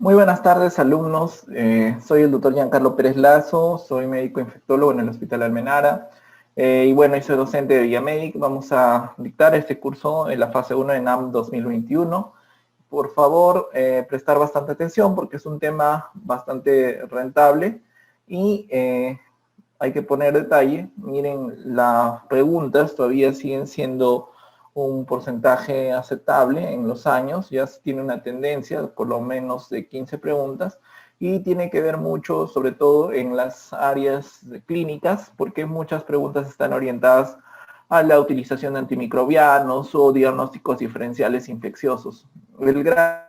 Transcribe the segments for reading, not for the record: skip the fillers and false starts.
Muy buenas tardes, alumnos. Soy el doctor Giancarlo Pérez Lazo, soy médico infectólogo en el Hospital Almenara. Y bueno, soy docente de Villamedic. Vamos a dictar este curso en la fase 1 de NAM 2021. Por favor, prestar bastante atención porque es un tema bastante rentable y hay que poner detalle. Miren, las preguntas todavía siguen siendo un porcentaje aceptable en los años, ya tiene una tendencia, por lo menos de 15 preguntas, y tiene que ver mucho, sobre todo en las áreas clínicas, porque muchas preguntas están orientadas a la utilización de antimicrobianos o diagnósticos diferenciales infecciosos. El gran,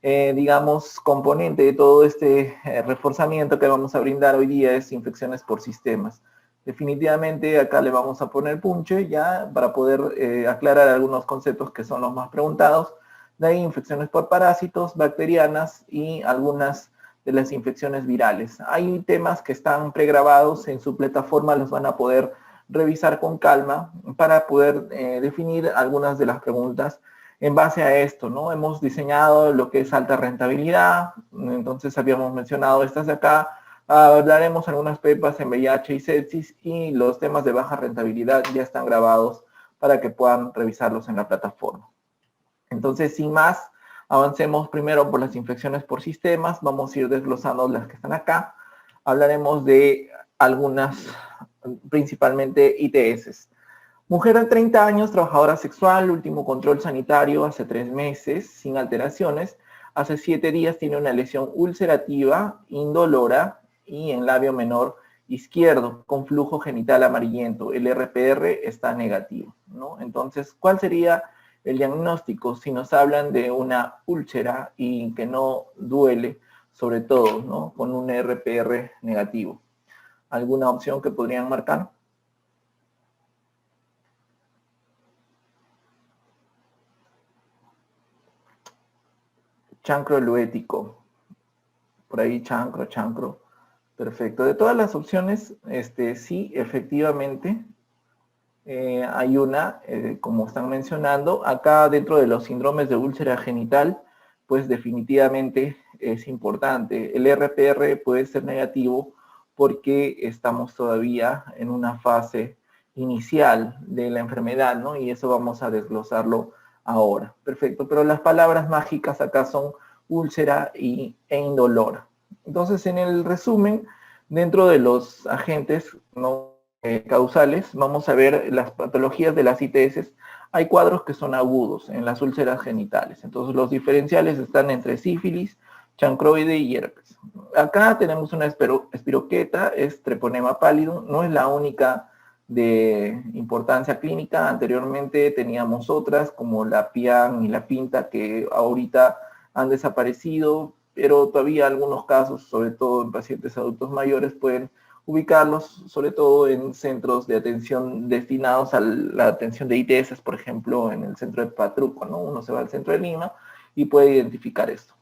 digamos, componente de todo este reforzamiento que vamos a brindar hoy día es infecciones por sistemas. Definitivamente acá le vamos a poner punche ya para poder aclarar algunos conceptos que son los más preguntados. De ahí infecciones por parásitos, bacterianas y algunas de las infecciones virales. Hay temas que están pregrabados en su plataforma, los van a poder revisar con calma para poder definir algunas de las preguntas en base a esto, ¿no? Hemos diseñado lo que es alta rentabilidad, entonces habíamos mencionado estas de acá. Hablaremos algunas pepas en VIH y sepsis y los temas de baja rentabilidad ya están grabados para que puedan revisarlos en la plataforma. Entonces, sin más, avancemos primero por las infecciones por sistemas. Vamos a ir desglosando las que están acá. Hablaremos de algunas, principalmente ITS. Mujer de 30 años, trabajadora sexual, último control sanitario hace 3 meses, sin alteraciones. Hace 7 días tiene una lesión ulcerativa, indolora y en labio menor izquierdo, con flujo genital amarillento. El RPR está negativo, ¿no? Entonces, ¿cuál sería el diagnóstico si nos hablan de una úlcera y que no duele, sobre todo, ¿no? Con un RPR negativo? ¿Alguna opción que podrían marcar? Chancro luético. Por ahí chancro. Perfecto. De todas las opciones, sí, efectivamente, hay una, como están mencionando, acá dentro de los síndromes de úlcera genital, pues definitivamente es importante. El RPR puede ser negativo porque estamos todavía en una fase inicial de la enfermedad, ¿no? Y eso vamos a desglosarlo ahora. Perfecto, pero las palabras mágicas acá son úlcera e indolora. Entonces, en el resumen, dentro de los agentes, ¿no? Causales, vamos a ver las patologías de las ITS. Hay cuadros que son agudos en las úlceras genitales. Entonces, los diferenciales están entre sífilis, chancroide y herpes. Acá tenemos una espiroqueta, es treponema pálido, no es la única de importancia clínica. Anteriormente teníamos otras como la PIAN y la PINTA que ahorita han desaparecido, pero todavía algunos casos, sobre todo en pacientes adultos mayores, pueden ubicarlos sobre todo en centros de atención destinados a la atención de ITS, por ejemplo, en el centro de Patruco, ¿no? Uno se va al centro de Lima y puede identificar esto.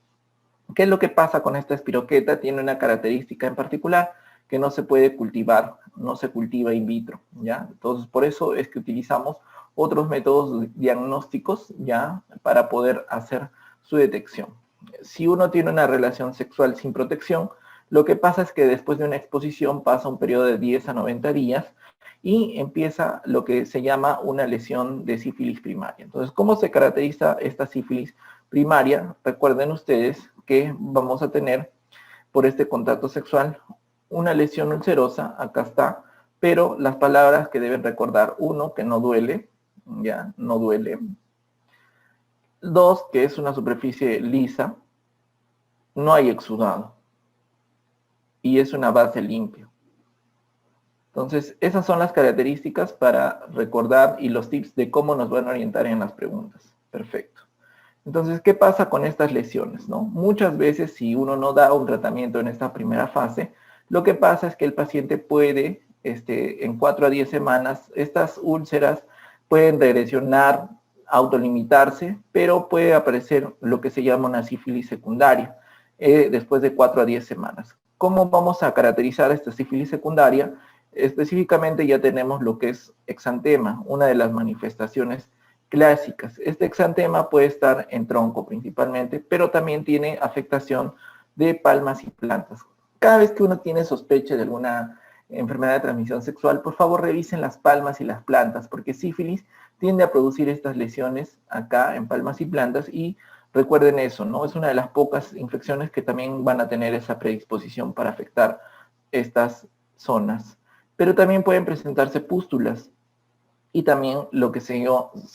¿Qué es lo que pasa con esta espiroqueta? Tiene una característica en particular que no se puede cultivar, no se cultiva in vitro, ¿ya? Entonces, por eso es que utilizamos otros métodos diagnósticos, ¿ya? Para poder hacer su detección. Si uno tiene una relación sexual sin protección, lo que pasa es que después de una exposición pasa un periodo de 10 a 90 días y empieza lo que se llama una lesión de sífilis primaria. Entonces, ¿cómo se caracteriza esta sífilis primaria? Recuerden ustedes que vamos a tener por este contacto sexual una lesión ulcerosa, acá está, pero las palabras que deben recordar: 1, que no duele, ya, no duele. 2, que es una superficie lisa, no hay exudado y es una base limpia. Entonces, esas son las características para recordar y los tips de cómo nos van a orientar en las preguntas. Perfecto. Entonces, ¿qué pasa con estas lesiones, no? Muchas veces, si uno no da un tratamiento en esta primera fase, lo que pasa es que el paciente puede, en 4 a 10 semanas, estas úlceras pueden regresionar, autolimitarse, pero puede aparecer lo que se llama una sífilis secundaria después de 4 a 10 semanas. ¿Cómo vamos a caracterizar esta sífilis secundaria? Específicamente ya tenemos lo que es exantema, una de las manifestaciones clásicas. Este exantema puede estar en tronco principalmente, pero también tiene afectación de palmas y plantas. Cada vez que uno tiene sospecha de alguna enfermedad de transmisión sexual, por favor revisen las palmas y las plantas, porque sífilis tiende a producir estas lesiones acá en palmas y plantas y recuerden eso, ¿no? Es una de las pocas infecciones que también van a tener esa predisposición para afectar estas zonas. Pero también pueden presentarse pústulas y también lo que se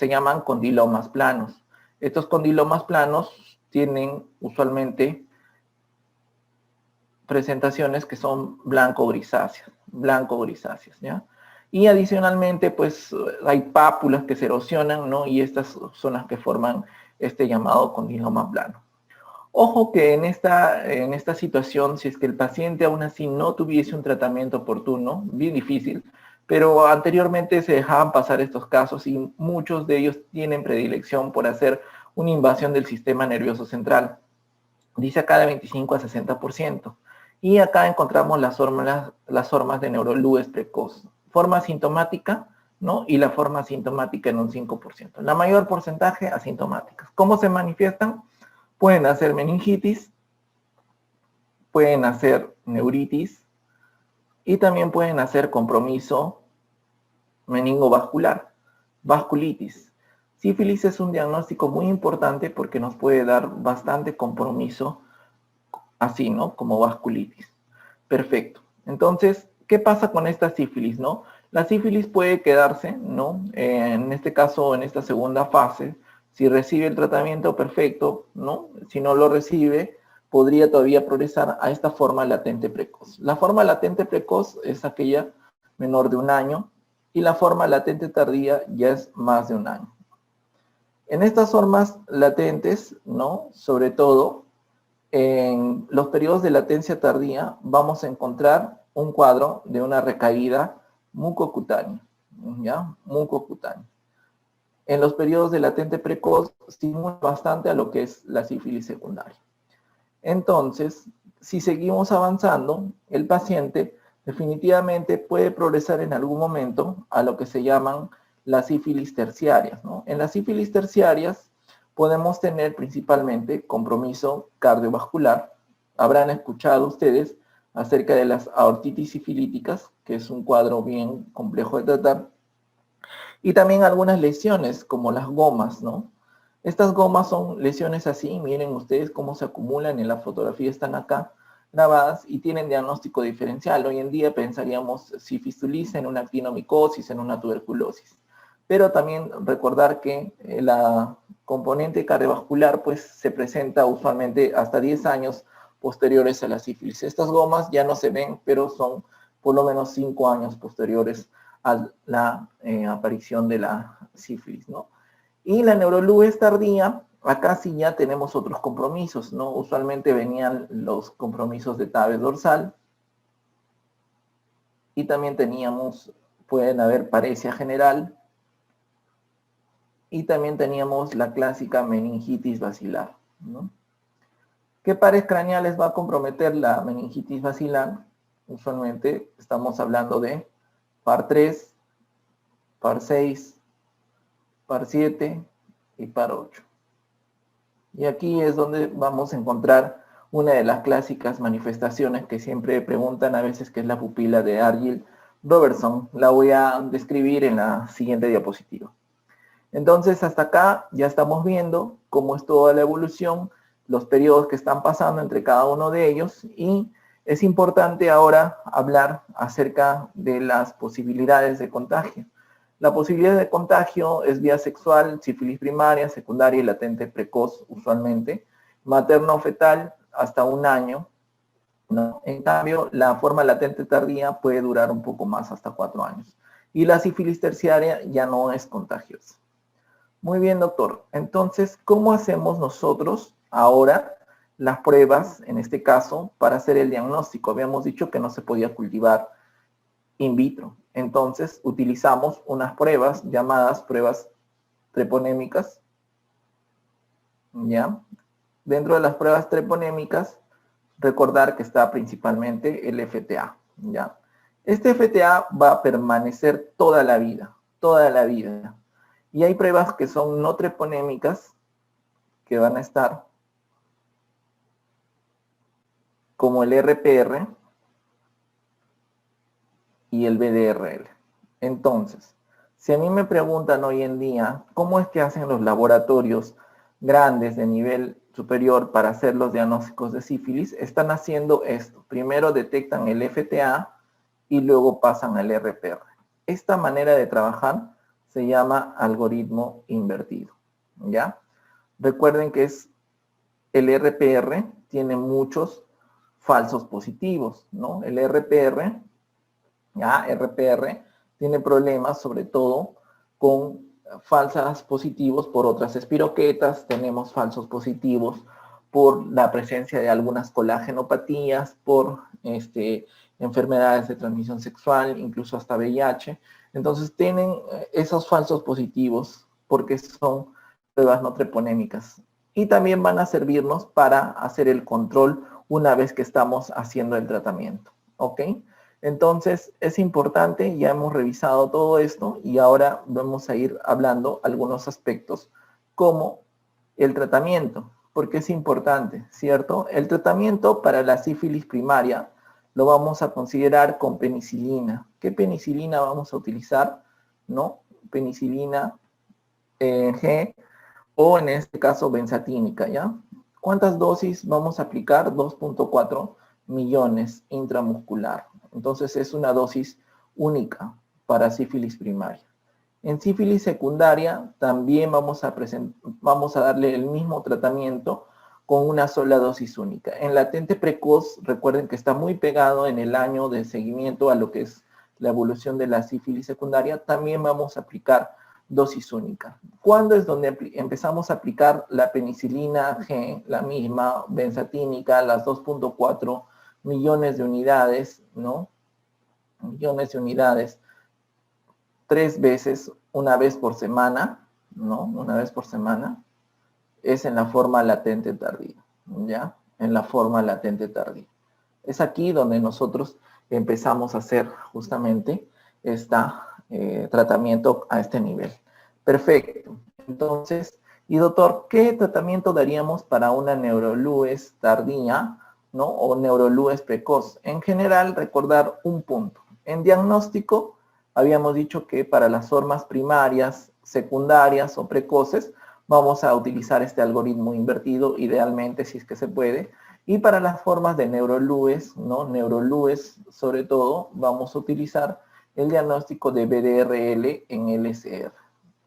llaman condilomas planos. Estos condilomas planos tienen usualmente presentaciones que son blanco-grisáceas, ¿ya? Y adicionalmente, pues, hay pápulas que se erosionan, ¿no? Y estas son las que forman este llamado condiloma plano. Ojo que en esta situación, si es que el paciente aún así no tuviese un tratamiento oportuno, bien difícil, pero anteriormente se dejaban pasar estos casos y muchos de ellos tienen predilección por hacer una invasión del sistema nervioso central. Dice acá de 25 a 60%. Y acá encontramos las formas de neurolúes precoz. Forma sintomática, ¿no? Y la forma asintomática en un 5%. La mayor porcentaje asintomáticas. ¿Cómo se manifiestan? Pueden hacer meningitis, pueden hacer neuritis y también pueden hacer compromiso meningovascular, vasculitis. Sífilis es un diagnóstico muy importante porque nos puede dar bastante compromiso así, ¿no? Como vasculitis. Perfecto. Entonces, ¿qué pasa con esta sífilis, no? La sífilis puede quedarse, ¿no? En este caso, en esta segunda fase, si recibe el tratamiento, perfecto, ¿no? Si no lo recibe, podría todavía progresar a esta forma latente precoz. La forma latente precoz es aquella menor de 1 año y la forma latente tardía ya es más de 1 año. En estas formas latentes, ¿no? Sobre todo, en los periodos de latencia tardía vamos a encontrar un cuadro de una recaída mucocutánea, ¿ya? Mucocutánea. En los periodos de latente precoz estimula bastante a lo que es la sífilis secundaria. Entonces, si seguimos avanzando, el paciente definitivamente puede progresar en algún momento a lo que se llaman las sífilis terciarias, ¿no? En las sífilis terciarias podemos tener principalmente compromiso cardiovascular. Habrán escuchado ustedes acerca de las aortitis sifilíticas, que es un cuadro bien complejo de tratar, y también algunas lesiones como las gomas, ¿no? Estas gomas son lesiones así, miren ustedes cómo se acumulan, en la fotografía están acá grabadas y tienen diagnóstico diferencial. Hoy en día pensaríamos si fistuliza en una actinomicosis, en una tuberculosis. Pero también recordar que la componente cardiovascular pues se presenta usualmente hasta 10 años posteriores a la sífilis. Estas gomas ya no se ven, pero son por lo menos 5 años posteriores a la aparición de la sífilis, ¿no? Y la neurolúes tardía, acá sí ya tenemos otros compromisos, ¿no? Usualmente venían los compromisos de Tabes dorsal y también teníamos, pueden haber paresia general, y también teníamos la clásica meningitis basilar, ¿no? ¿Qué pares craneales va a comprometer la meningitis basilar? Usualmente estamos hablando de par 3, par 6, par 7 y par 8. Y aquí es donde vamos a encontrar una de las clásicas manifestaciones que siempre preguntan a veces, que es la pupila de Argyll-Robertson. La voy a describir en la siguiente diapositiva. Entonces, hasta acá ya estamos viendo cómo es toda la evolución, los periodos que están pasando entre cada uno de ellos, y es importante ahora hablar acerca de las posibilidades de contagio. La posibilidad de contagio es vía sexual, sífilis primaria, secundaria y latente precoz usualmente, materno-fetal hasta 1 año, ¿no? En cambio, la forma latente tardía puede durar un poco más, hasta 4 años. Y la sífilis terciaria ya no es contagiosa. Muy bien, doctor. Entonces, ¿cómo hacemos nosotros ahora las pruebas, en este caso, para hacer el diagnóstico? Habíamos dicho que no se podía cultivar in vitro. Entonces, utilizamos unas pruebas llamadas pruebas treponémicas, ¿ya? Dentro de las pruebas treponémicas, recordar que está principalmente el FTA, ¿ya? Este FTA va a permanecer toda la vida, toda la vida. Y hay pruebas que son no treponémicas, que van a estar como el RPR y el VDRL. Entonces, si a mí me preguntan hoy en día cómo es que hacen los laboratorios grandes de nivel superior para hacer los diagnósticos de sífilis, están haciendo esto. Primero detectan el FTA y luego pasan al RPR. Esta manera de trabajar se llama algoritmo invertido, ¿ya? Recuerden que el RPR tiene muchos falsos positivos, ¿no? El RPR tiene problemas sobre todo con falsos positivos por otras espiroquetas, tenemos falsos positivos por la presencia de algunas colagenopatías, por enfermedades de transmisión sexual, incluso hasta VIH. Entonces tienen esos falsos positivos porque son pruebas no treponémicas. Y también van a servirnos para hacer el control una vez que estamos haciendo el tratamiento, ¿ok? Entonces, es importante, ya hemos revisado todo esto y ahora vamos a ir hablando algunos aspectos como el tratamiento, porque es importante, ¿cierto? El tratamiento para la sífilis primaria lo vamos a considerar con penicilina. ¿Qué penicilina vamos a utilizar? ¿No? Penicilina G o en este caso benzatínica, ¿ya? ¿Cuántas dosis vamos a aplicar? 2.4 millones intramuscular. Entonces es una dosis única para sífilis primaria. En sífilis secundaria también vamos a darle el mismo tratamiento con una sola dosis única. En latente precoz, recuerden que está muy pegado en el año de seguimiento a lo que es la evolución de la sífilis secundaria, también vamos a aplicar dosis única. ¿Cuándo es donde empezamos a aplicar la penicilina G, la misma, benzatínica, las 2.4 millones de unidades, ¿no? Millones de unidades, 3 veces, una vez por semana, ¿no? Una vez por semana, es en la forma latente tardía, ¿ya? En la forma latente tardía. Es aquí donde nosotros empezamos a hacer justamente este tratamiento a este nivel. Perfecto. Entonces, y doctor, ¿qué tratamiento daríamos para una neurolues tardía, ¿no? O neurolues precoz? En general, recordar un punto. En diagnóstico, habíamos dicho que para las formas primarias, secundarias o precoces, vamos a utilizar este algoritmo invertido, idealmente, si es que se puede. Y para las formas de neurolues, ¿no? Neurolues, sobre todo, vamos a utilizar el diagnóstico de VDRL en LSR.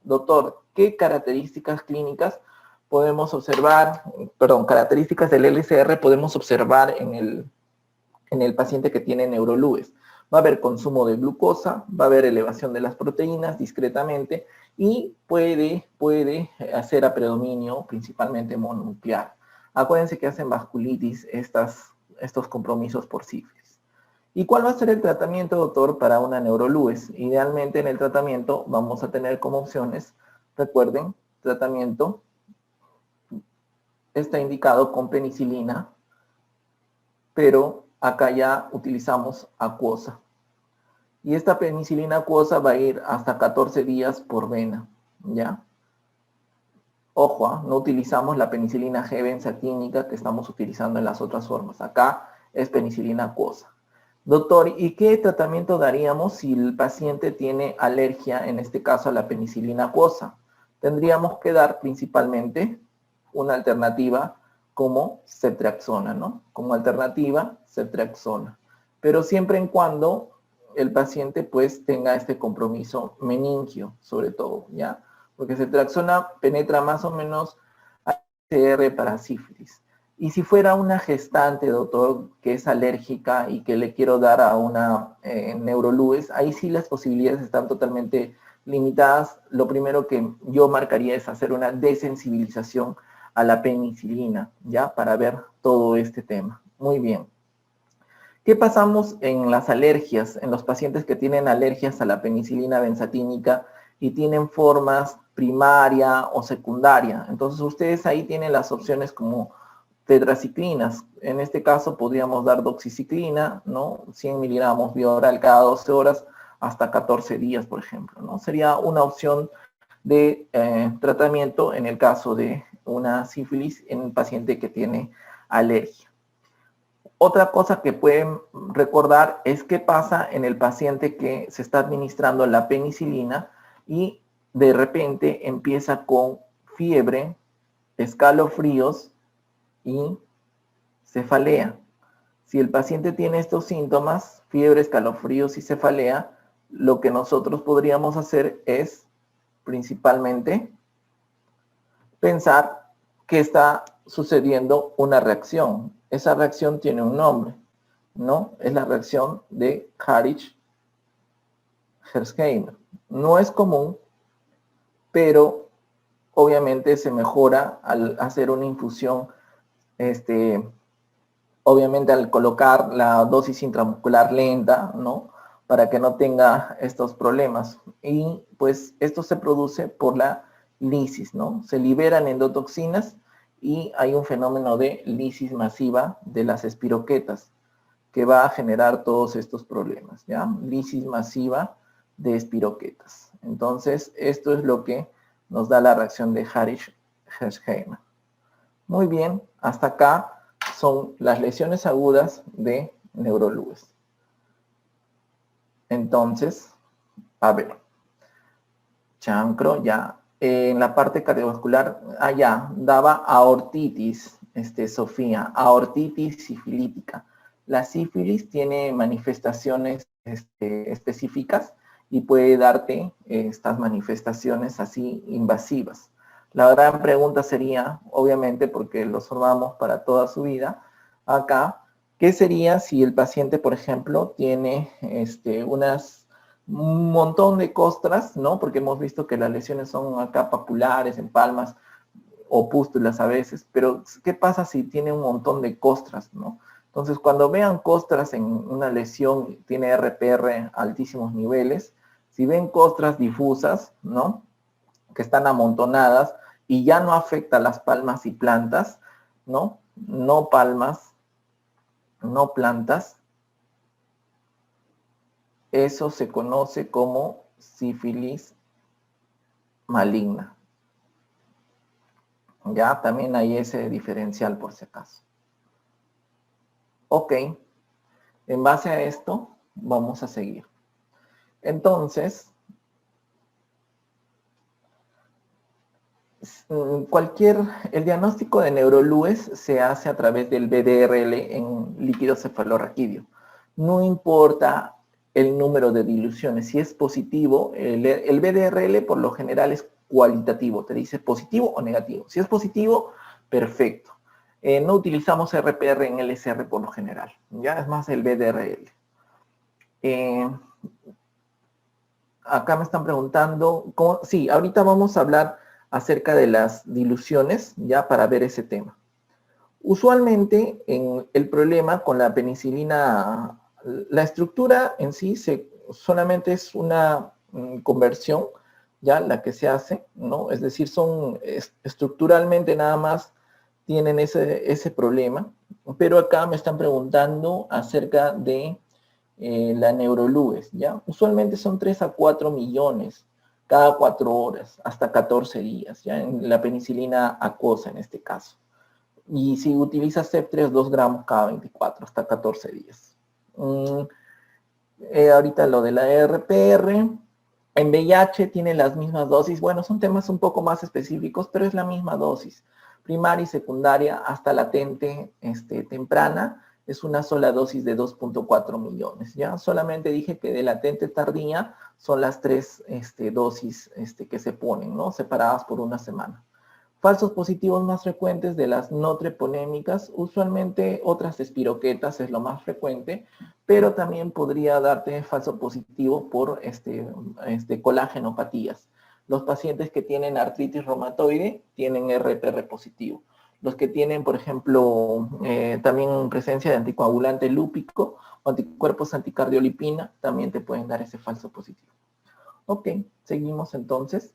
Doctor, ¿qué características clínicas podemos observar, características del LSR podemos observar en el paciente que tiene neurolues? Va a haber consumo de glucosa, va a haber elevación de las proteínas discretamente y puede hacer a predominio principalmente mononuclear. Acuérdense que hacen vasculitis estos compromisos por sífilis. ¿Y cuál va a ser el tratamiento, doctor, para una neurolues? Idealmente en el tratamiento vamos a tener como opciones, recuerden, tratamiento está indicado con penicilina, pero acá ya utilizamos acuosa. Y esta penicilina acuosa va a ir hasta 14 días por vena, ¿ya? Ojo, no utilizamos la penicilina G benzatínica que estamos utilizando en las otras formas. Acá es penicilina acuosa. Doctor, ¿y qué tratamiento daríamos si el paciente tiene alergia, en este caso a la penicilina acuosa? Tendríamos que dar principalmente una alternativa como ceftriaxona, ¿no? Como alternativa, ceftriaxona. Pero siempre en cuando el paciente pues tenga este compromiso meningio, sobre todo, ¿ya? Porque ceftriaxona penetra más o menos a CR para sífilis. Y si fuera una gestante, doctor, que es alérgica y que le quiero dar a una neurolues, ahí sí las posibilidades están totalmente limitadas. Lo primero que yo marcaría es hacer una desensibilización a la penicilina, ¿ya? Para ver todo este tema. Muy bien. ¿Qué pasamos en las alergias? En los pacientes que tienen alergias a la penicilina benzatínica y tienen formas primaria o secundaria. Entonces ustedes ahí tienen las opciones como tetraciclinas. En este caso podríamos dar doxiciclina, ¿no? 100 miligramos vía oral cada 12 horas hasta 14 días, por ejemplo, ¿no? Sería una opción de tratamiento en el caso de una sífilis en un paciente que tiene alergia. Otra cosa que pueden recordar es qué pasa en el paciente que se está administrando la penicilina y de repente empieza con fiebre, escalofríos y cefalea. Si el paciente tiene estos síntomas, fiebre, escalofríos y cefalea, lo que nosotros podríamos hacer es principalmente pensar que está sucediendo una reacción. Esa reacción tiene un nombre, ¿no? Es la reacción de Harish-Hersheimer. No es común, pero obviamente se mejora al hacer una infusión, obviamente al colocar la dosis intramuscular lenta, ¿no? Para que no tenga estos problemas. Y pues esto se produce por la lisis, ¿no? Se liberan endotoxinas y hay un fenómeno de lisis masiva de las espiroquetas que va a generar todos estos problemas, ¿ya? Lisis masiva de espiroquetas. Entonces, esto es lo que nos da la reacción de Harish-Hersheimer. Muy bien, hasta acá son las lesiones agudas de Neuro-Lewis. Entonces, a ver, chancro ya. En la parte cardiovascular, ya, daba aortitis, Sofía, aortitis sifilítica. La sífilis tiene manifestaciones específicas y puede darte estas manifestaciones así invasivas. La gran pregunta sería, obviamente, porque lo observamos para toda su vida, acá, ¿qué sería si el paciente, por ejemplo, tiene un montón de costras, ¿no? Porque hemos visto que las lesiones son acá papulares, en palmas o pústulas a veces, pero ¿qué pasa si tiene un montón de costras, ¿no? Entonces, cuando vean costras en una lesión, tiene RPR altísimos niveles, si ven costras difusas, ¿no? Que están amontonadas y ya no afecta las palmas y plantas, ¿no? No palmas, no plantas. Eso se conoce como sífilis maligna. Ya, también hay ese diferencial por si acaso. Ok, en base a esto vamos a seguir. Entonces, el diagnóstico de Neuro-Lewis se hace a través del VDRL en líquido cefalorraquídeo. No importa el número de diluciones, si es positivo, el VDRL por lo general es cualitativo, te dice positivo o negativo. Si es positivo, perfecto. No utilizamos RPR en LSR por lo general, ya es más el VDRL. Acá me están preguntando, sí, ahorita vamos a hablar acerca de las diluciones, ya para ver ese tema. Usualmente, el problema con la penicilina, la estructura en sí solamente es una conversión, ya la que se hace, ¿no? Es decir, estructuralmente nada más tienen ese problema, pero acá me están preguntando acerca de la Neuro-Lewis, ¿ya? Usualmente son 3 a 4 millones cada 4 horas, hasta 14 días, ¿ya? En la penicilina acuosa en este caso. Y si utilizas CEP3, 2 gramos cada 24, hasta 14 días. Ahorita lo de la RPR, en VIH tiene las mismas dosis. Bueno, son temas un poco más específicos, pero es la misma dosis. Primaria y secundaria hasta latente temprana es una sola dosis de 2.4 millones. ¿Ya? Solamente dije que de latente tardía son las 3 dosis que se ponen, ¿no? Separadas por una semana. Falsos positivos más frecuentes de las no treponémicas, usualmente otras espiroquetas es lo más frecuente, pero también podría darte falso positivo por colagenopatías. Los pacientes que tienen artritis reumatoide tienen RPR positivo. Los que tienen, por ejemplo, también presencia de anticoagulante lúpico o anticuerpos anticardiolipina, también te pueden dar ese falso positivo. Ok, seguimos entonces.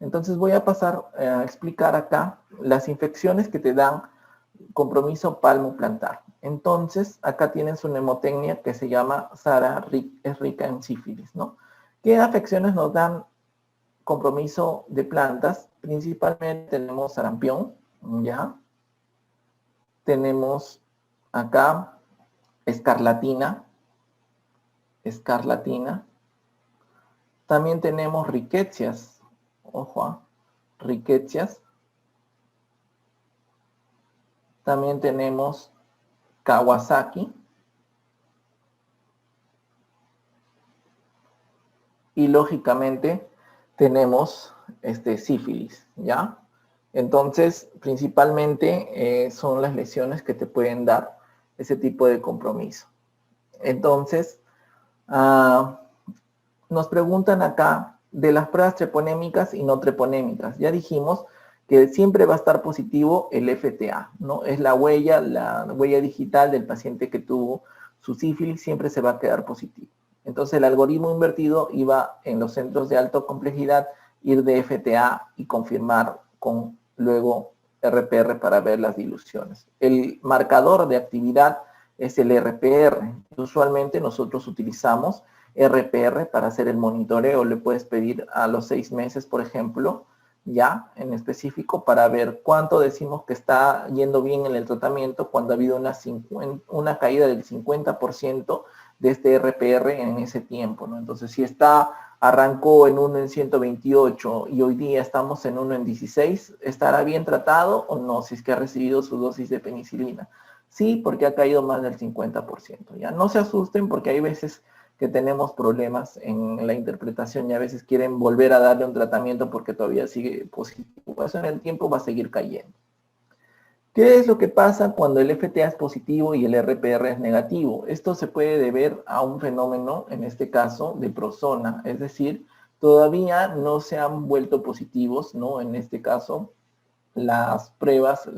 Entonces voy a pasar a explicar acá las infecciones que te dan compromiso palmo-plantar. Entonces, acá tienes una mnemotecnia que se llama SARA, es rica en sífilis, ¿no? ¿Qué afecciones nos dan compromiso de plantas, principalmente tenemos sarampión, ¿ya? Tenemos acá escarlatina. También tenemos riquecias. Ojo, riquecias. También tenemos Kawasaki. Y lógicamente tenemos sífilis, ¿ya? Entonces, principalmente son las lesiones que te pueden dar ese tipo de compromiso. Entonces, nos preguntan acá de las pruebas treponémicas y no treponémicas. Ya dijimos que siempre va a estar positivo el FTA, ¿no? Es la huella digital del paciente que tuvo su sífilis, siempre se va a quedar positivo. Entonces el algoritmo invertido iba en los centros de alta complejidad, ir de FTA y confirmar con luego RPR para ver las diluciones. El marcador de actividad es el RPR. Usualmente nosotros utilizamos RPR para hacer el monitoreo. Le puedes pedir a los 6 meses, por ejemplo, ya en específico, para ver cuánto decimos que está yendo bien en el tratamiento cuando ha habido una caída del 50% de este RPR en ese tiempo, ¿no? Entonces, si arrancó en 1 en 128 y hoy día estamos en 1 en 16, ¿estará bien tratado o no si es que ha recibido su dosis de penicilina? Sí, porque ha caído más del 50%. Ya no se asusten porque hay veces que tenemos problemas en la interpretación y a veces quieren volver a darle un tratamiento porque todavía sigue positivo. Eso en el tiempo va a seguir cayendo. ¿Qué es lo que pasa cuando el FTA es positivo y el RPR es negativo? Esto se puede deber a un fenómeno, en este caso, de prozona, es decir, todavía no se han vuelto positivos, ¿no? En este caso, las pruebas,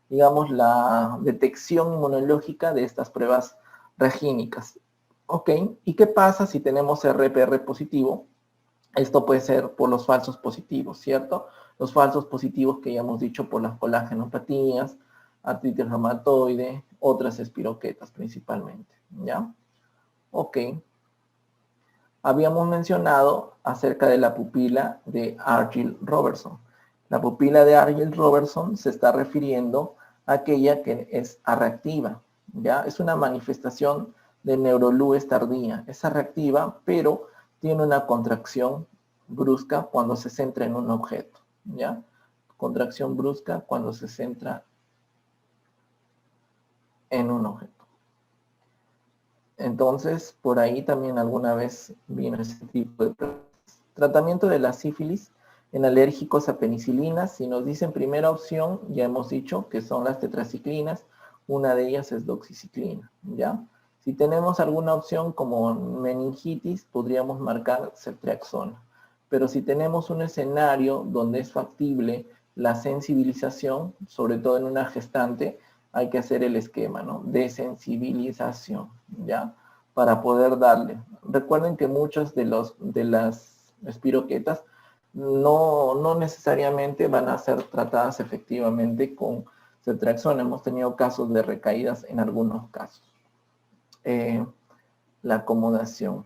digamos, la detección inmunológica de estas pruebas regínicas. ¿Ok? ¿Y qué pasa si tenemos RPR positivo? Esto puede ser por los falsos positivos, ¿cierto? Los falsos positivos que ya hemos dicho por las colagenopatías, artritis reumatoide, otras espiroquetas principalmente, ¿ya? Ok. Habíamos mencionado acerca de la pupila de Argyll-Robertson. La pupila de Argyll-Robertson se está refiriendo a aquella que es reactiva, ¿ya? Es una manifestación de neurolúes tardía. Es reactiva, pero tiene una contracción brusca cuando se centra en un objeto, ¿ya? Contracción brusca cuando se centra en un objeto. Entonces, por ahí también alguna vez vino ese tipo de tratamiento de la sífilis en alérgicos a penicilina. Si nos dicen primera opción, ya hemos dicho que son las tetraciclinas. Una de ellas es doxiciclina, ¿ya? Si tenemos alguna opción como meningitis, podríamos marcar ceftriaxona. Pero si tenemos un escenario donde es factible la sensibilización, sobre todo en una gestante, hay que hacer el esquema, ¿no? De sensibilización, ¿ya? Para poder darle. Recuerden que muchas de las espiroquetas no necesariamente van a ser tratadas efectivamente con ceftriaxona. Hemos tenido casos de recaídas en algunos casos. La acomodación.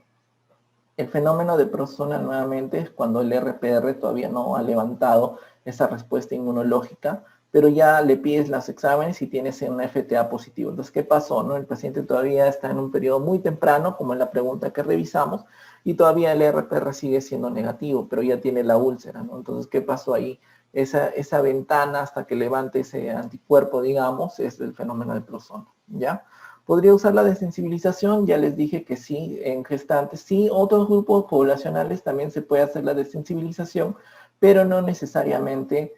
El fenómeno de prozona nuevamente es cuando el RPR todavía no ha levantado esa respuesta inmunológica, pero ya le pides los exámenes y tienes un FTA positivo. Entonces, ¿qué pasó? ¿No? El paciente todavía está en un periodo muy temprano, como en la pregunta que revisamos, y todavía el RPR sigue siendo negativo, pero ya tiene la úlcera, ¿no? Entonces, ¿qué pasó ahí? Esa ventana hasta que levante ese anticuerpo, digamos, es el fenómeno de prozona, ¿ya? ¿Podría usar la desensibilización? Ya les dije que sí, en gestantes. Sí, otros grupos poblacionales también se puede hacer la desensibilización, pero no necesariamente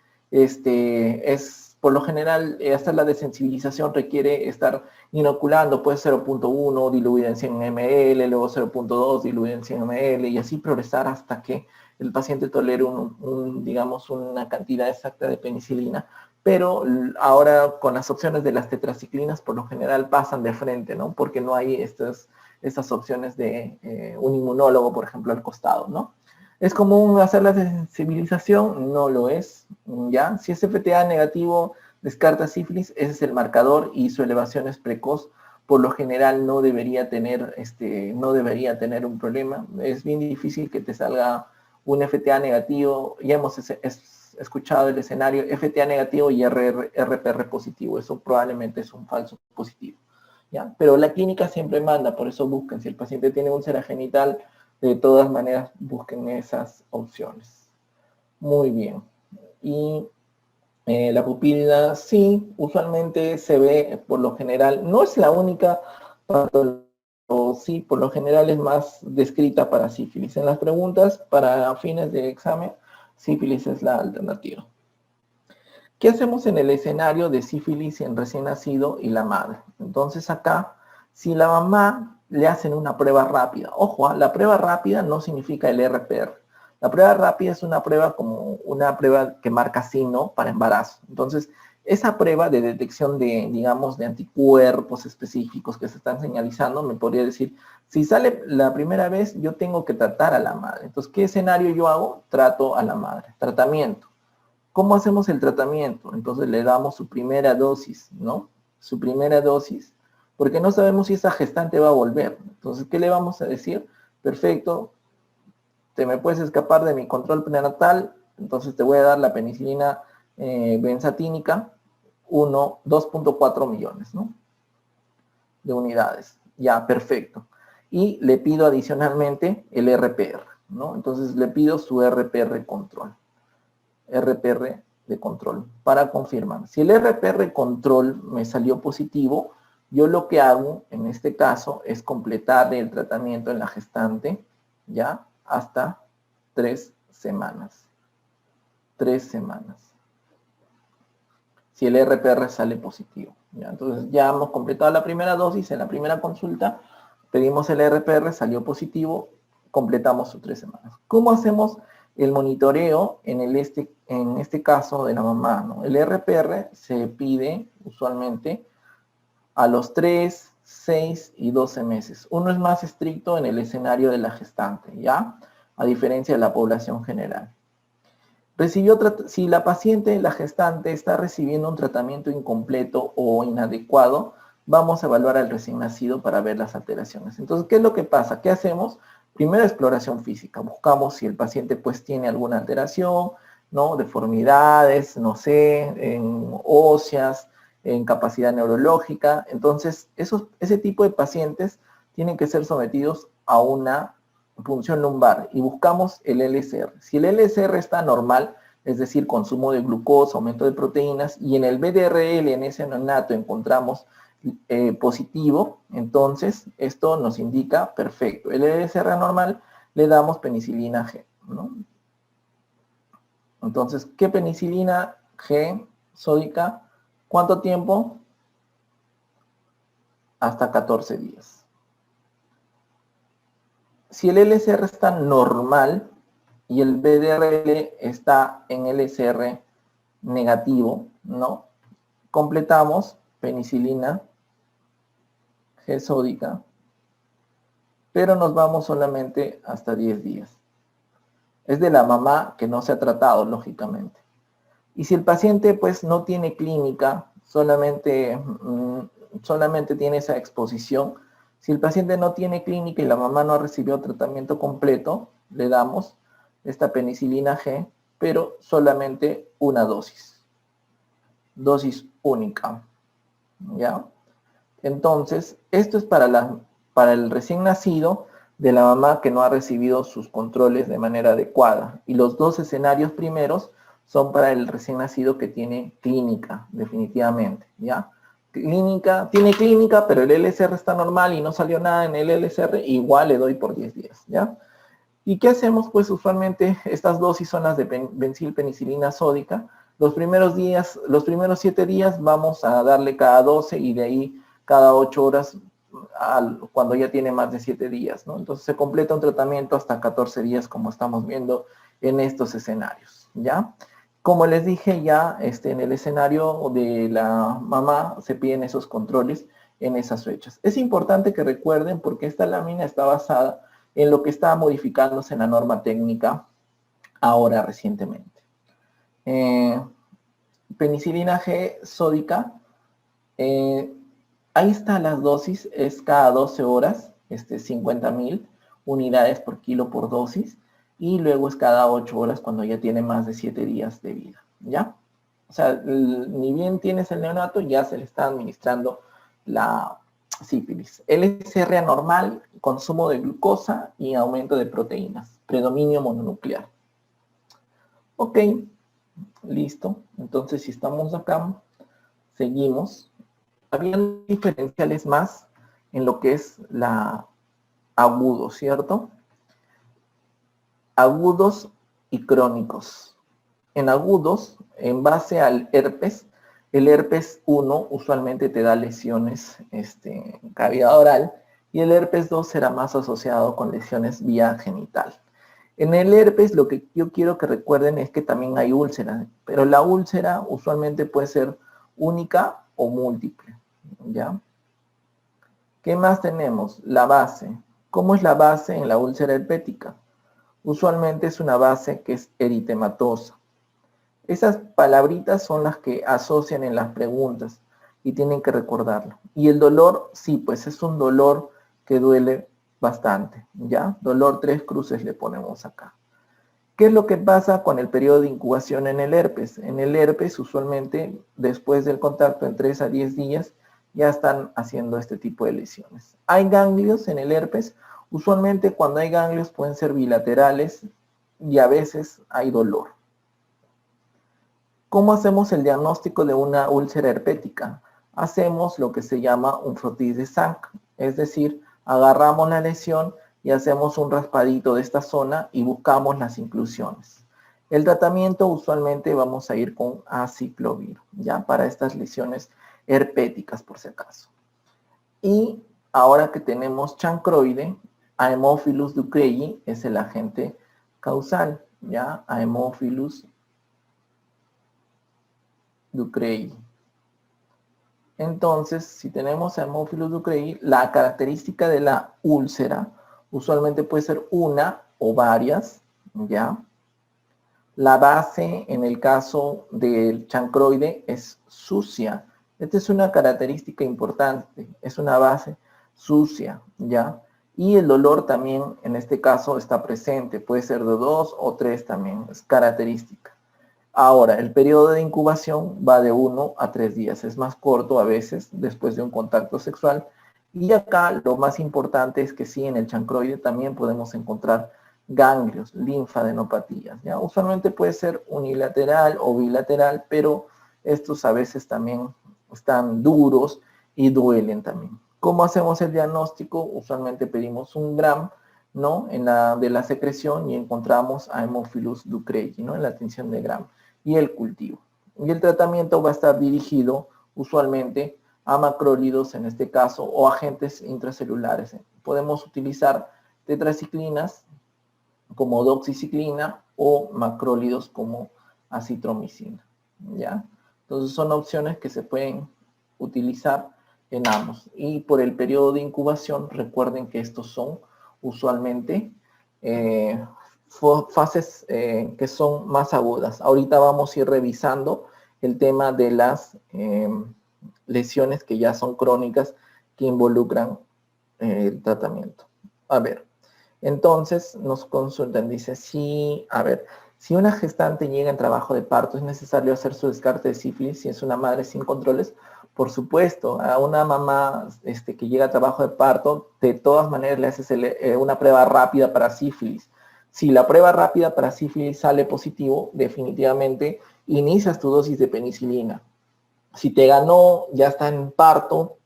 por lo general, hacer la desensibilización requiere estar inoculando, puede ser 0.1 diluida en 100 ml, luego 0.2 diluida en 100 ml, y así progresar hasta que el paciente tolere digamos, una cantidad exacta de penicilina. Pero ahora con las opciones de las tetraciclinas, por lo general pasan de frente, ¿no? Porque no hay estas opciones de un inmunólogo, por ejemplo, al costado, ¿no? ¿Es común hacer la desensibilización? No lo es, ¿ya? Si es FTA negativo, descarta sífilis, ese es el marcador y su elevación es precoz. Por lo general no debería tener un problema. Es bien difícil que te salga un FTA negativo, ya hemos escuchado el escenario FTA negativo y RPR positivo, eso probablemente es un falso positivo, ¿ya? Pero la clínica siempre manda, por eso busquen, si el paciente tiene úlcera genital, de todas maneras busquen esas opciones. Muy bien. Y la pupila, sí, usualmente se ve por lo general, no es la única patología, sí, por lo general es más descrita para sífilis. En las preguntas, para fines de examen, sífilis es la alternativa. ¿Qué hacemos en el escenario de sífilis en recién nacido y la madre? Entonces acá, si la mamá le hacen una prueba rápida, ojo, la prueba rápida no significa el RPR. La prueba rápida es una prueba como una prueba que marca signo para embarazo. Entonces, esa prueba de detección de, digamos, de anticuerpos específicos que se están señalizando, me podría decir, si sale la primera vez, yo tengo que tratar a la madre. Entonces, ¿qué escenario yo hago? Trato a la madre. Tratamiento. ¿Cómo hacemos el tratamiento? Entonces le damos su primera dosis, ¿no? Su primera dosis, porque no sabemos si esa gestante va a volver. Entonces, ¿qué le vamos a decir? Perfecto, te me puedes escapar de mi control prenatal, entonces te voy a dar la penicilina benzatínica, 2.4 millones, ¿no? De unidades. Ya, perfecto. Y le pido adicionalmente el RPR, ¿no? Entonces le pido su RPR control. RPR de control para confirmar. Si el RPR control me salió positivo, yo lo que hago en este caso es completar el tratamiento en la gestante, ya, hasta 3 semanas. 3 semanas. Si el RPR sale positivo. ¿Ya? Entonces ya hemos completado la primera dosis, en la primera consulta pedimos el RPR, salió positivo, completamos sus 3 semanas. ¿Cómo hacemos el monitoreo en este caso de la mamá? ¿No? El RPR se pide usualmente a los 3, 6 y 12 meses. Uno es más estricto en el escenario de la gestante, ¿ya? A diferencia de la población general. Si la paciente, la gestante, está recibiendo un tratamiento incompleto o inadecuado, vamos a evaluar al recién nacido para ver las alteraciones. Entonces, ¿qué es lo que pasa? ¿Qué hacemos? Primero, exploración física. Buscamos si el paciente pues tiene alguna alteración, ¿no? Deformidades, no sé, en óseas, en capacidad neurológica. Entonces, ese tipo de pacientes tienen que ser sometidos a una punción lumbar y buscamos el LSR. Si el LSR está normal, es decir, consumo de glucosa, aumento de proteínas, y en el BDRL, en ese neonato, encontramos positivo, entonces esto nos indica perfecto. El LSR normal, le damos penicilina G, ¿no? Entonces, ¿qué penicilina G sódica? ¿Cuánto tiempo? Hasta 14 días. Si el LSR está normal y el BDRL está en LSR negativo, ¿no? Completamos penicilina G sódica, pero nos vamos solamente hasta 10 días. Es de la mamá que no se ha tratado, lógicamente. Y si el paciente pues no tiene clínica, solamente tiene esa exposición, si el paciente no tiene clínica y la mamá no recibió tratamiento completo, le damos esta penicilina G, pero solamente una dosis. Dosis única. ¿Ya? Entonces, esto es para el recién nacido de la mamá que no ha recibido sus controles de manera adecuada. Y los dos escenarios primeros son para el recién nacido que tiene clínica, definitivamente, ¿ya? Tiene clínica, pero el LSR está normal y no salió nada en el LSR, igual le doy por 10 días, ¿ya? ¿Y qué hacemos? Pues usualmente estas dosis son las de bencilpenicilina sódica. Los primeros 7 días vamos a darle cada 12 y de ahí cada 8 horas cuando ya tiene más de 7 días, ¿no? Entonces se completa un tratamiento hasta 14 días como estamos viendo en estos escenarios, ¿ya? Como les dije ya, en el escenario de la mamá se piden esos controles en esas fechas. Es importante que recuerden porque esta lámina está basada en lo que está modificándose en la norma técnica ahora recientemente. Penicilina G sódica, ahí están las dosis, es cada 12 horas, 50.000 unidades por kilo por dosis. y luego es cada 8 horas cuando ya tiene más de 7 días de vida, ¿ya? O sea, ni bien tienes el neonato, ya se le está administrando la sífilis. LSR anormal, consumo de glucosa y aumento de proteínas, predominio mononuclear. Ok, listo. Entonces, si estamos acá, seguimos. Habían diferenciales más en lo que es la agudo, ¿cierto? Agudos y crónicos. En agudos, en base al herpes, el herpes 1 usualmente te da lesiones en cavidad oral y el herpes 2 será más asociado con lesiones vía genital. En el herpes lo que yo quiero que recuerden es que también hay úlceras, pero la úlcera usualmente puede ser única o múltiple, ¿ya? ¿Qué más tenemos? La base. ¿Cómo es la base en la úlcera herpética? Usualmente es una base que es eritematosa. Esas palabritas son las que asocian en las preguntas y tienen que recordarlo. Y el dolor, sí, pues es un dolor que duele bastante, ¿ya? Dolor 3 cruces le ponemos acá. ¿Qué es lo que pasa con el periodo de incubación en el herpes? En el herpes, usualmente, después del contacto en 3 a 10 días, ya están haciendo este tipo de lesiones. ¿Hay ganglios en el herpes? Usualmente cuando hay ganglios pueden ser bilaterales y a veces hay dolor. ¿Cómo hacemos el diagnóstico de una úlcera herpética? Hacemos lo que se llama un frottis de Sank, es decir, agarramos la lesión y hacemos un raspadito de esta zona y buscamos las inclusiones. El tratamiento usualmente vamos a ir con aciclovir, ya para estas lesiones herpéticas por si acaso. Y ahora que tenemos chancroide, Haemophilus ducreyi es el agente causal, ya Haemophilus ducreyi. Entonces, si tenemos Haemophilus ducreyi, la característica de la úlcera usualmente puede ser una o varias, ¿ya? La base, en el caso del chancroide, es sucia. Esta es una característica importante, es una base sucia, ¿ya? Y el dolor también, en este caso, está presente, puede ser de 2 o 3 también, es característica. Ahora, el periodo de incubación va de 1 a 3 días, es más corto a veces después de un contacto sexual. Y acá lo más importante es que sí, en el chancroide también podemos encontrar ganglios, linfadenopatías, ¿ya? Usualmente puede ser unilateral o bilateral, pero estos a veces también están duros y duelen también. ¿Cómo hacemos el diagnóstico? Usualmente pedimos un gram, ¿no? De la secreción y encontramos a Haemophilus ducreyi, ¿no? En la tinción de gram y el cultivo. Y el tratamiento va a estar dirigido usualmente a macrólidos en este caso o agentes intracelulares. Podemos utilizar tetraciclinas como doxiciclina o macrólidos como acitromicina, ¿ya? Entonces son opciones que se pueden utilizar en ambos. Y por el periodo de incubación, recuerden que estos son usualmente fases que son más agudas. Ahorita vamos a ir revisando el tema de las lesiones que ya son crónicas que involucran el tratamiento. A ver, entonces nos consultan, dice, sí, a ver, si una gestante llega en trabajo de parto, ¿es necesario hacer su descarte de sífilis si es una madre sin controles? Por supuesto, a una mamá que llega a trabajo de parto, de todas maneras le haces una prueba rápida para sífilis. Si la prueba rápida para sífilis sale positivo, definitivamente inicias tu dosis de penicilina. Si te ganó, ya está en parto,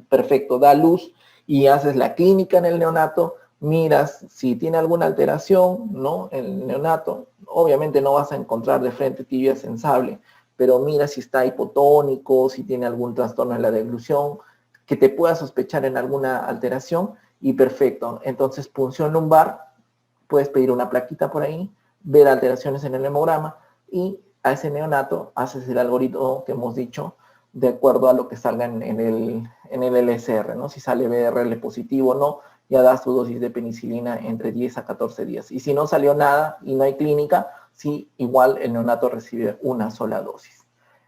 perfecto, da luz y haces la clínica en el neonato, miras si tiene alguna alteración, ¿no? El neonato, obviamente no vas a encontrar de frente tibia sensable, pero mira si está hipotónico, si tiene algún trastorno en la deglución, que te pueda sospechar en alguna alteración, y perfecto. Entonces, punción lumbar, puedes pedir una plaquita por ahí, ver alteraciones en el hemograma, y a ese neonato haces el algoritmo que hemos dicho, de acuerdo a lo que salga en el LSR, ¿no? Si sale BRL positivo o no, ya das tu dosis de penicilina entre 10 a 14 días. Y si no salió nada y no hay clínica, sí, igual el neonato recibe una sola dosis.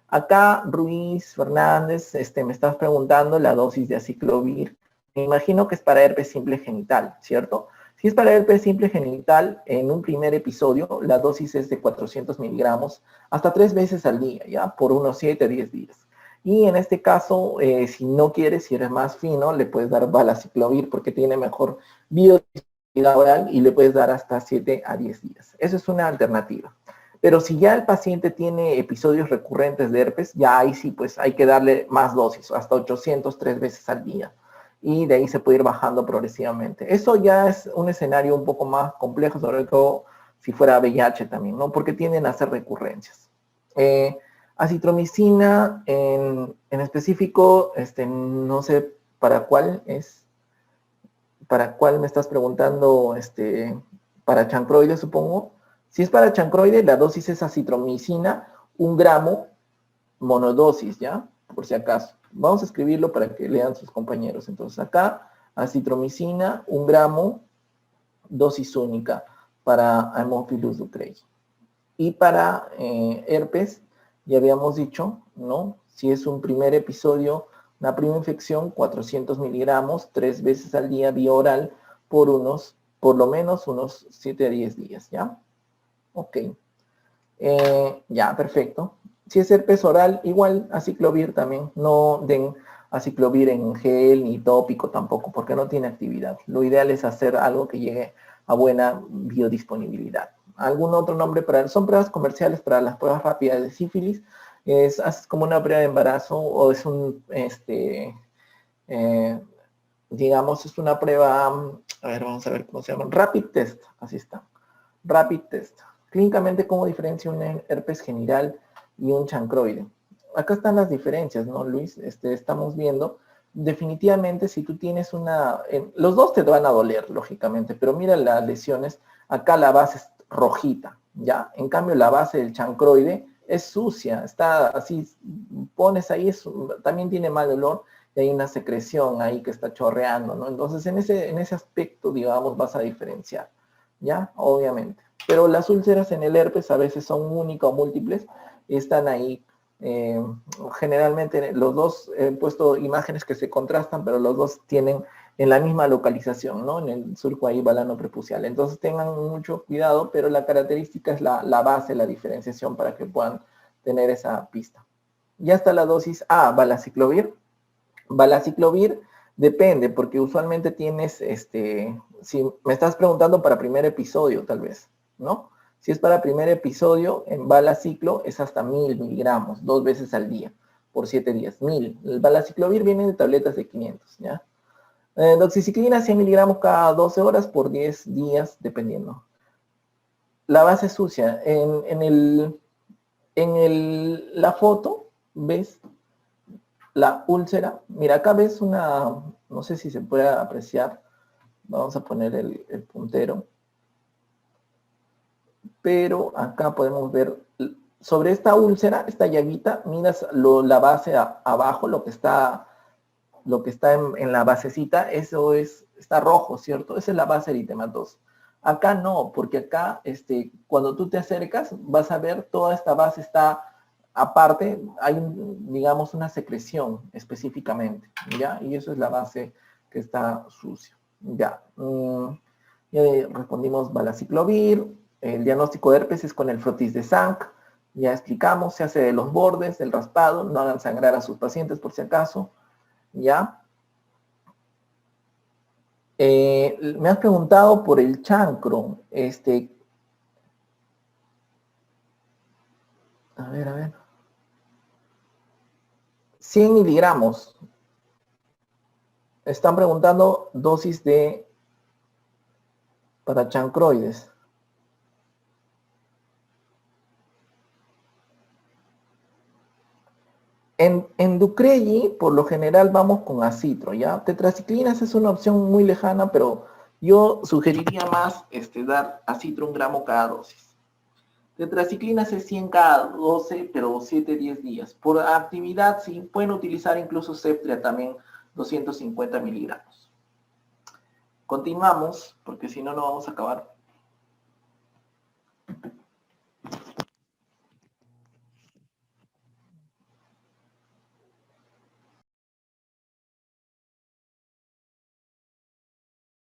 Acá Ruiz Fernández, me estás preguntando la dosis de aciclovir. Me imagino que es para herpes simple genital, ¿cierto? Si es para herpes simple genital, en un primer episodio, la dosis es de 400 miligramos hasta 3 veces al día, ¿ya? Por unos 7 a 10 días. Y en este caso, si no quieres, si eres más fino, le puedes dar valaciclovir porque tiene mejor biodisponibilidad oral y le puedes dar hasta 7 a 10 días. Eso es una alternativa. Pero si ya el paciente tiene episodios recurrentes de herpes, ya ahí sí, pues hay que darle más dosis, hasta 800 3 veces al día. Y de ahí se puede ir bajando progresivamente. Eso ya es un escenario un poco más complejo, sobre todo si fuera VIH también, ¿no? Porque tienden a ser recurrencias. Acitromicina en específico, no sé para cuál es, para cuál me estás preguntando, para chancroide supongo. Si es para chancroide, la dosis es acitromicina, 1 gramo monodosis, ¿ya? Por si acaso. Vamos a escribirlo para que lean sus compañeros. Entonces acá, acitromicina, 1 gramo, dosis única para Haemophilus ducreyi. Y para herpes, ya habíamos dicho, ¿no? Si es un primer episodio, una primera infección, 400 miligramos, 3 veces al día vía oral, por lo menos unos 7 a 10 días, ¿ya? Ok. Ya, perfecto. Si es herpes oral, igual aciclovir también. No den aciclovir en gel ni tópico tampoco, porque no tiene actividad. Lo ideal es hacer algo que llegue a buena biodisponibilidad. ¿Algún otro nombre para son pruebas comerciales para las pruebas rápidas de sífilis? Es como una prueba de embarazo o es un, digamos, es una prueba, a ver, vamos a ver cómo se llama, rapid test, así está, rapid test. Clínicamente, ¿cómo diferencia un herpes genital y un chancroide? Acá están las diferencias, ¿no, Luis? Estamos viendo, definitivamente, si tú tienes los dos te van a doler, lógicamente, pero mira las lesiones, acá la base es rojita, ¿ya? En cambio, la base del chancroide es sucia, está así, pones ahí, también tiene mal olor, y hay una secreción ahí que está chorreando, ¿no? Entonces, en ese aspecto, digamos, vas a diferenciar, ¿ya? Obviamente. Pero las úlceras en el herpes a veces son únicas o múltiples, y están ahí. Generalmente los dos, he puesto imágenes que se contrastan, pero los dos tienen en la misma localización, ¿no? En el surco ahí balano prepucial. Entonces tengan mucho cuidado, pero la característica es la base, la diferenciación para que puedan tener esa pista. Ya está la dosis A, valaciclovir. Valaciclovir depende, porque usualmente tienes, si me estás preguntando para primer episodio, tal vez, ¿no? Si es para primer episodio, en valaciclo es hasta 1000 miligramos, 2 veces al día, por 7 días, 1000. El valaciclovir viene de tabletas de 500, ¿ya? Doxiciclina, 100 miligramos cada 12 horas por 10 días, dependiendo. La base sucia, la foto, ¿ves? La úlcera, mira, acá ves no sé si se puede apreciar, vamos a poner el puntero, pero acá podemos ver, sobre esta úlcera, esta llaguita, miras la base abajo, lo que está en la basecita, eso está rojo, ¿cierto? Esa es la base eritematosa. Acá no, porque acá, cuando tú te acercas, vas a ver toda esta base está aparte, hay, digamos, una secreción específicamente, ¿ya? Y eso es la base que está sucia, ¿ya? Ya respondimos valaciclovir, el diagnóstico de herpes es con el frotis de Sank, ya explicamos, se hace de los bordes, del raspado, no hagan sangrar a sus pacientes por si acaso, ¿ya? Me has preguntado por el chancro, a ver, 100 miligramos, están preguntando dosis para chancroides. En Ducreyi, por lo general, vamos con acitro, ¿ya? Tetraciclinas es una opción muy lejana, pero yo sugeriría más dar acitro 1 gramo cada dosis. Tetraciclinas es 100 cada 12, pero 7-10 días. Por actividad, sí, pueden utilizar incluso Ceftria también, 250 miligramos. Continuamos, porque si no, no vamos a acabar.